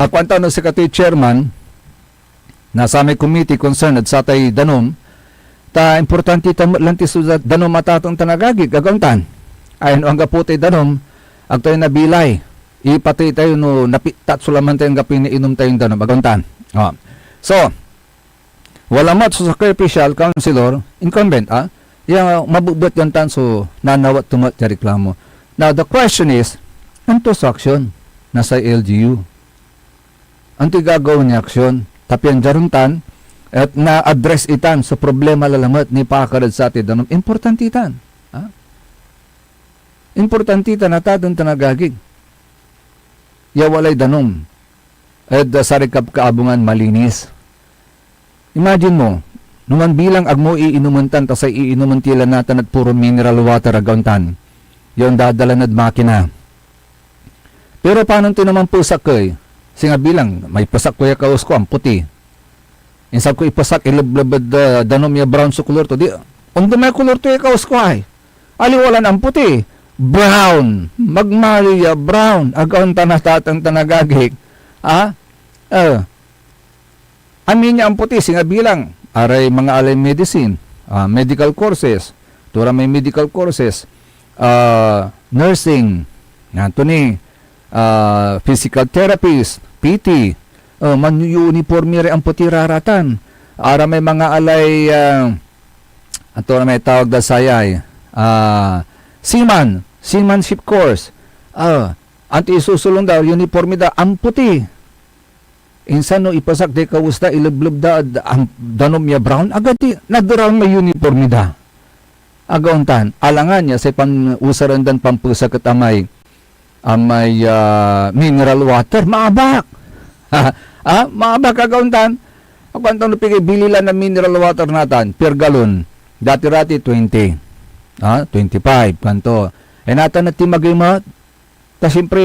Ako ang tanong secretary chairman, nasa may committee concerned at sa tay danom, importante lantis danom matatong tanagagig, gagantan. Ayon ang gaputay danom, ag tayo nabilay, ipatay tayo no napitat sulaman tayong gapin inom tayong danom, aguntan. So, wala mat sa official councilor, incumbent, yung mabubot yung tan, so nanawat tumat yung reklamo. Now, the question is, anto sa aksyon? Nasa LGU. Anto gagawin niya aksyon? Tapian jaruntan, at na-address itan sa problema lalamat ni pakarad sa atin danom. Importante itan. Importantita na tatong tanagagig. Yawalay danom. At sarikap kaabungan malinis. Imagine mo, numan bilang agmo iinumuntan, tas ay iinumuntilan natin at puro mineral water agauntan. Yung dadalan at makina. Pero paano ito naman pusak ko Singa bilang, may pasak ko kaos ko, ang puti. Insab ko ipasak, ilablabad danom ya brown sa kulor to. Di, undo may kulor to kaos ko aliwalan ang puti. brown, magmalia brown, agaon tanatatang tanagagik. Amin niya ang puti, singa bilang, aray mga alay medicine, medical courses, tura may medical courses, nursing, nato ni, physical therapist, PT, uniforme rin ang puti raratan. Ara may mga alay, ato na may tawag da sayay, seamanship course, anti isusulong daw, uniforme da, ang puti. Insan no ipasak de kawusta ilublob da ang danom niya brown agad nagdaraw may uniforme da. Agauntan alangan niya sa pan-usaran dan pampusa katamay amay mineral water maabak. Maabak agauntan. Ako antong pigay bilila na mineral water natan per galon. Dati-rati 20. 25 kanto. Natan na timagay mo. Ta siyempre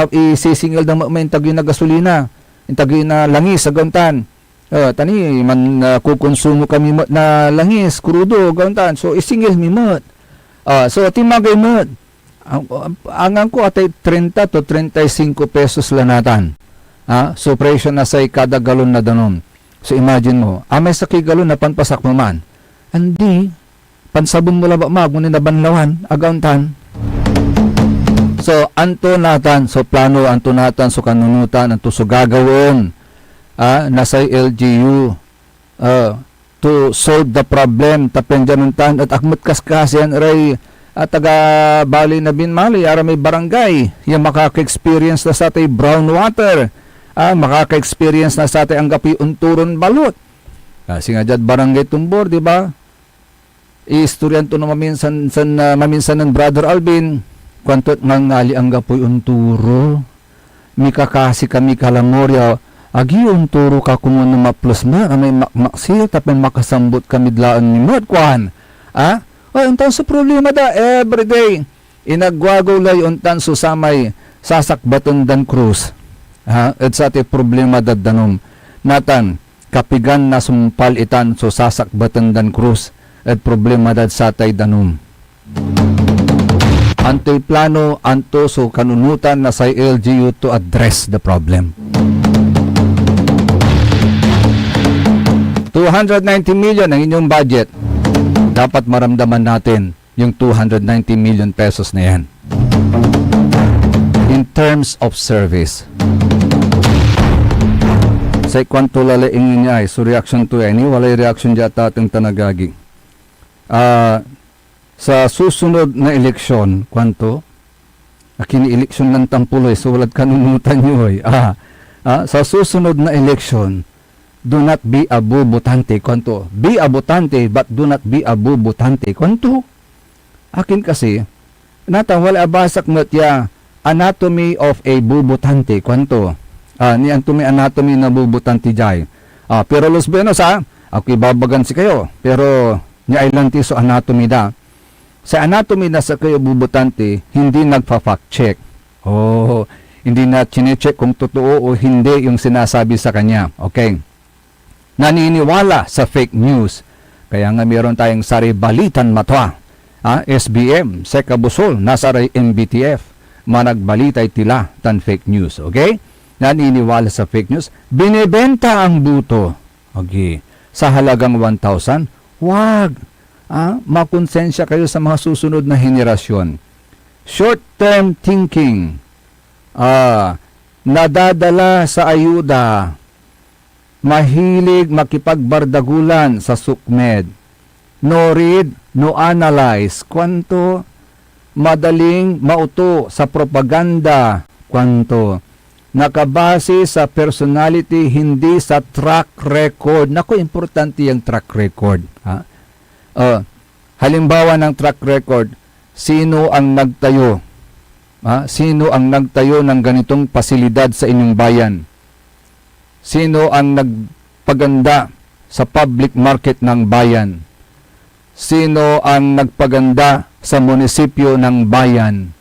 isisingil ng maintag yung na gasolina. Intagi na langis sa gauntan. Tani man kukonsumo kami na langis, krudo gauntan. So isingil mi mot. So timagay mot. Angan ko atay 30 to 35 pesos lanatan. So presyo na say kada galon na danon. So imagine mo, amay sa galon na panpasak mo man. Andi pansabon mo laba magunin na banlawan agauntan. So, anto natan, so plano, anto natan, so kanunutan, anto so gagawin, nasa LGU, to solve the problem, tapendyanuntan, at akmat kaskasian, ray, taga bali na binmali, ara may barangay, yung makaka-experience na sa tay brown water, makaka-experience na sa tay ang gapi unturon balot. Kasi nga dyan barangay tumbor, di ba? Istoryan to na maminsan ng Brother Alvin, kwantot ngangali ang gapoy unturo. Mikakasi kami kalamorya. Agi unturo ka kumun na maplos na. May makmaksir tapos makasambot kami dlaan ni Mod Kwan. Untan sa problema da everyday. Inagwagaw lay untan susamay sasakbaton dan krus. At sa ti problema da danom. Natan, kapigan na sumpal itan so sasakbaton dan krus. At problema da sa tay danom. Anto'y plano, anto so kanunutan na sa LGU to address the problem. 290 million ang inyong budget. Dapat maramdaman natin yung 290 million pesos na yan. In terms of service. Sa kwanto lalaingin niya ay, so reaction to any, walay reaction dyan ating tanagagi. Sa susunod na eleksyon, kwanto? Kini-eleksyon ng tampuloy, so walad kanunutan nyo ay. Sa susunod na eleksyon, do not be a bubutante, kwanto? Be a butante, but do not be a bubutante, kwanto? Akin kasi, natawala basak matya, anatomy of a bubutante, kwanto? Ni anatomy na bubutante jay. Pero los benos ako ibabagan si kayo, pero ni ailanti so anatomy da. Sa anatomy na sa kayo bubutante, hindi nagpa-fact check. Hindi na chinecheck kung totoo o hindi yung sinasabi sa kanya. Okay. Naniniwala sa fake news. Kaya nga meron tayong saribalitan matwa. SBM, Seka Busol, nasaray MBTF. Managbalitay tila tan fake news. Okay? Naniniwala sa fake news. Binibenta ang buto. Okay. Sa halagang 1,000. Wag. Makonsensya kayo sa mga susunod na henerasyon. Short-term thinking. Nadadala sa ayuda. Mahilig makipagbardagulan sa sukmed. No read, no analyze. Kwanto? Madaling mauto sa propaganda. Kwanto? Nakabase sa personality, hindi sa track record. Naku, importante yung track record. Halimbawa ng track record, sino ang nagtayo? Sino ang nagtayo ng ganitong pasilidad sa inyong bayan? Sino ang nagpaganda sa public market ng bayan? Sino ang nagpaganda sa munisipyo ng bayan?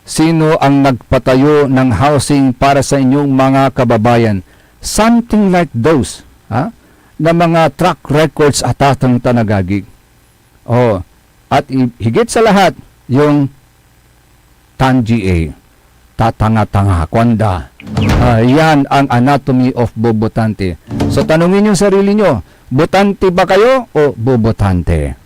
Sino ang nagpatayo ng housing para sa inyong mga kababayan? Something like those. Na mga track records at atang tanagagig. At higit sa lahat, yung Tanji A. Tatanga-tanga, kwanda. Yan ang anatomy of bobotante. So tanungin yung sarili nyo, botante ba kayo o bobotante?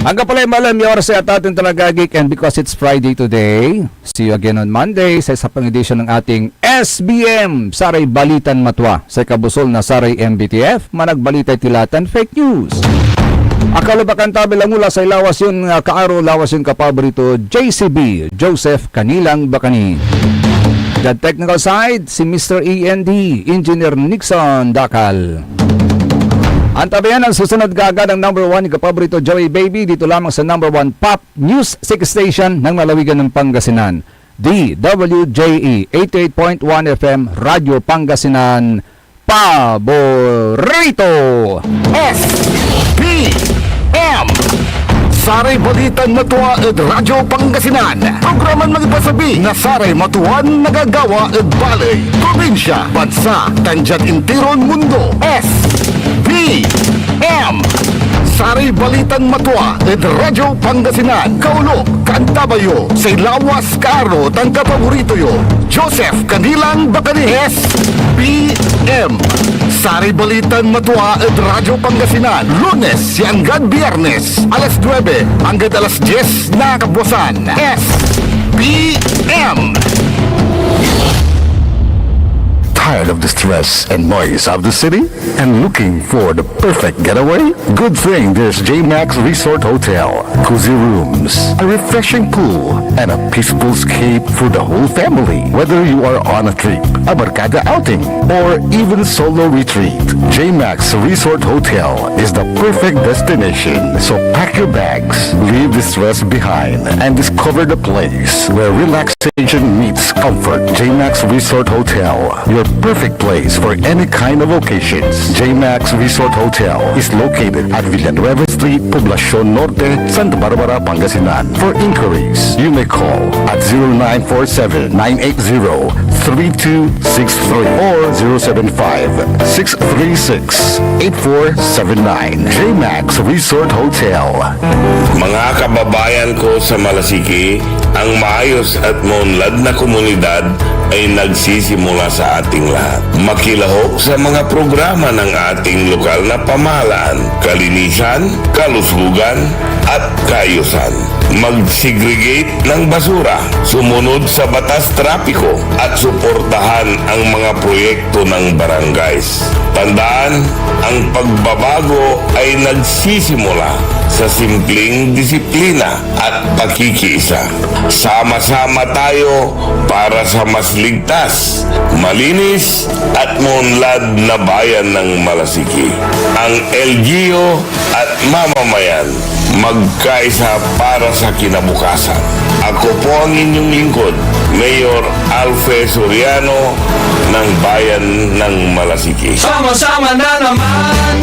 Hanggang pala yung malam, yung oras ay atin talaga, geek, and because it's Friday today, see you again on Monday sa isa pang edisyon ng ating SBM, Saray Balitan Matwa, sa kabusol na Saray MBTF, managbalitay tilatan fake news. Akala ba kantabi lang mula sa ilawas yun, kaaro lawas yung kapaborito, JCB, Joseph Kanilang Bakani. The technical side, si Mr. END, Engineer Nixon Dakal. Antabayan ang susunod gaga ng number 1 ni kapaborito Joey Baby dito lamang sa number 1 Pop News 6 Station ng Malawigan ng Pangasinan. DWJE 88.1 FM Radio Pangasinan Paborito. SPM Saray Balitan Matwa at Radyo Pangasinan. Programan magpasabi na Saray Matuan nagagawa at balay. Probinsya, bansa, tanjat intiron mundo. SPM Saray Balitan Matwa at Radyo Pangasinan. Kaulo, Kantabayo, sa Lawas Karo, tangka paborito yo. Joseph Kanilang Bakani. SPM Saray Balitan Matwa at Radyo Pangasinan. Lunes hanggang Biyernes, alas 9 hanggang alas 10 na kabuwasan. SPM Tired of the stress and noise of the city? And looking for the perfect getaway? Good thing there's J-Max Resort Hotel. Cozy rooms, a refreshing pool, and a peaceful escape for the whole family. Whether you are on a trip, a barkada outing, or even solo retreat, J-Max Resort Hotel is the perfect destination. So pack your bags, leave the stress behind, and discover the place where relaxation meets comfort. J-Max Resort Hotel, your perfect place for any kind of occasions. J-Max Resort Hotel is located at Villanueva Street, Poblacion Norte, Santa Barbara, Pangasinan. For inquiries, you may call at 0947-980-3263 or 075-636-8479. J-Max Resort Hotel. Mga kababayan ko sa Malasiki, ang maayos at maunlad na komunidad ay nagsisimula sa ating lahat. Makilahok sa mga programa ng ating lokal na pamahalaan, kalinisan, kalusugan, at kaayusan. Mag-segregate ng basura, sumunod sa batas trapiko, at suportahan ang mga proyekto ng barangays. Tandaan, ang pagbabago ay nagsisimula sa simpleng disiplina at pakikiisa. Sama-sama tayo para sa mas ligtas, malinis at maunlad na bayan ng Malasiki. Ang LGU at mamamayan magkaisa para sa kinabukasan. Ako po ang inyong lingkod, Mayor Alfe Soriano ng Bayan ng Malasiki. Sama-sama na naman